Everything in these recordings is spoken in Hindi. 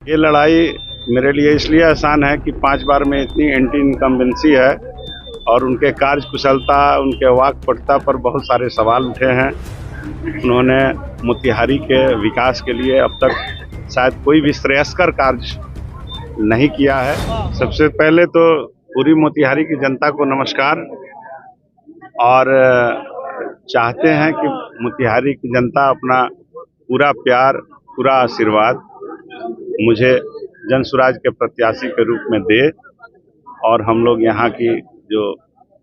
ये लड़ाई मेरे लिए इसलिए आसान है कि 5 बार में इतनी एंटी इनकम्बेंसी है और उनके कार्यकुशलता, उनके वाकपटुता पर बहुत सारे सवाल उठे हैं। उन्होंने मोतिहारी के विकास के लिए अब तक शायद कोई भी श्रेयस्कर कार्य नहीं किया है। सबसे पहले तो पूरी मोतिहारी की जनता को नमस्कार और चाहते हैं कि मोतिहारी की जनता अपना पूरा प्यार, पूरा आशीर्वाद मुझे जनसुराज के प्रत्याशी के रूप में दे और हम लोग यहाँ की जो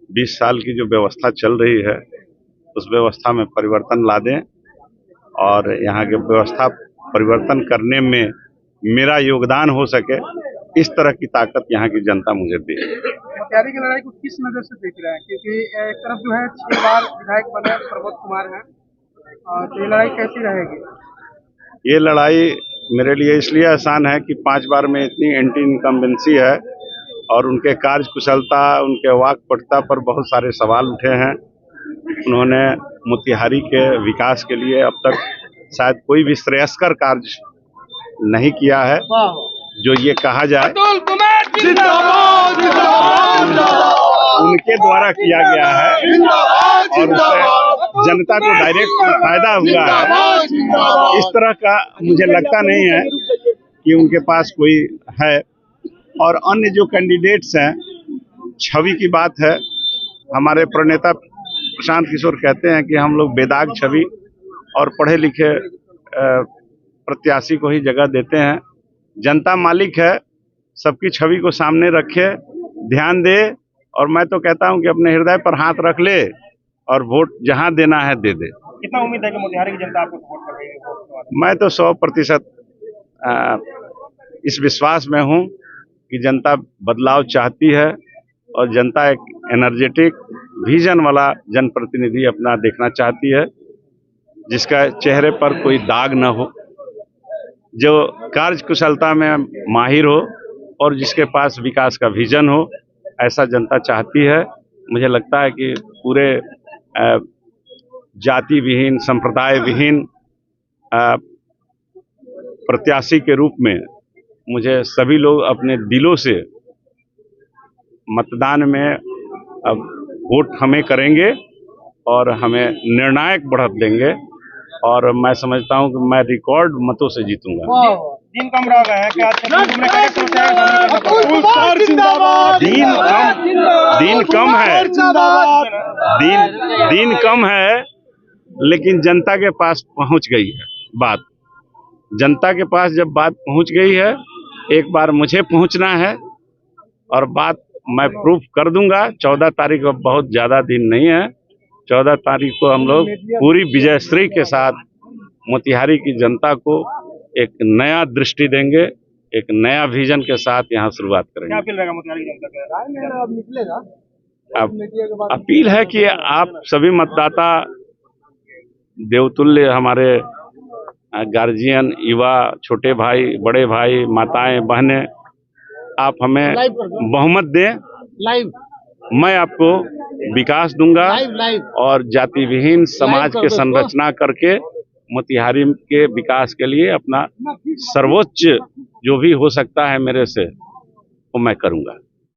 20 साल की जो व्यवस्था चल रही है उस व्यवस्था में परिवर्तन ला दें और यहाँ के व्यवस्था परिवर्तन करने में मेरा योगदान हो सके, इस तरह की ताकत यहाँ की जनता मुझे दे। मोतिहारी की लड़ाई को किस नजर से देख रहे हैं, क्योंकि एक तरफ जो है 6 बार विधायक बने प्रमोद कुमार हैं, तो ये लड़ाई कैसी रहेगी? ये लड़ाई मेरे लिए इसलिए आसान है कि 5 बार में इतनी एंटी इनकम्बेंसी है और उनके कार्यकुशलता, उनके वाकपटुता पर बहुत सारे सवाल उठे हैं। उन्होंने मोतिहारी के विकास के लिए अब तक शायद कोई भी श्रेयस्कर कार्य नहीं किया है। जो ये कहा जाए उनके द्वारा किया गया है और उससे जनता को डायरेक्ट फायदा हुआ है। इस तरह का मुझे लगता नहीं है कि उनके पास कोई है। और अन्य जो कैंडिडेट्स हैं, छवि की बात है। हमारे प्रणेता प्रशांत किशोर कहते हैं कि हम लोग बेदाग छवि और पढ़े लिखे प्रत्याशी को ही जगह देते हैं। जनता मालिक है, सबकी छवि को सामने रखे, ध्यान दे और मैं तो कहता हूं कि अपने हृदय पर हाथ रख ले और वोट जहां देना है दे दे। कितना उम्मीद है कि मोतिहारी की जनता आपको सपोर्ट कर रही है? मैं तो 100% इस विश्वास में हूं कि जनता बदलाव चाहती है और जनता एक एनर्जेटिक विजन वाला जनप्रतिनिधि अपना देखना चाहती है, जिसका चेहरे पर कोई दाग न हो, जो कार्यकुशलता में माहिर हो और जिसके पास विकास का विजन हो। ऐसा जनता चाहती है। मुझे लगता है कि पूरे जाति विहीन, संप्रदाय विहीन प्रत्याशी के रूप में मुझे सभी लोग अपने दिलों से मतदान में अब वोट हमें करेंगे और हमें निर्णायक बढ़त देंगे और मैं समझता हूं कि मैं रिकॉर्ड मतों से जीतूंगा। दिन कम रह गए हैं क्या? दिन कम है लेकिन जनता के पास पहुंच गई है बात। जनता के पास जब बात पहुंच गई है, एक बार मुझे पहुंचना है और बात मैं प्रूफ कर दूंगा। 14 तारीख अब बहुत ज्यादा दिन नहीं है। 14 तारीख को हम लोग पूरी विजयश्री के साथ मोतिहारी की जनता को एक नया दृष्टि देंगे, एक नया विजन के साथ यहाँ शुरुआत करेंगे। क्या रहेगा मोतिहारी की जनता का? अब अपील है कि आप सभी मतदाता, देवतुल्य हमारे गार्जियन, युवा, छोटे भाई, बड़े भाई, माताएं, बहनें, आप हमें बहुमत दें। मैं आपको विकास दूंगा और जाति विहीन समाज के संरचना करके मोतिहारी के विकास के लिए अपना सर्वोच्च जो भी हो सकता है मेरे से वो मैं करूंगा।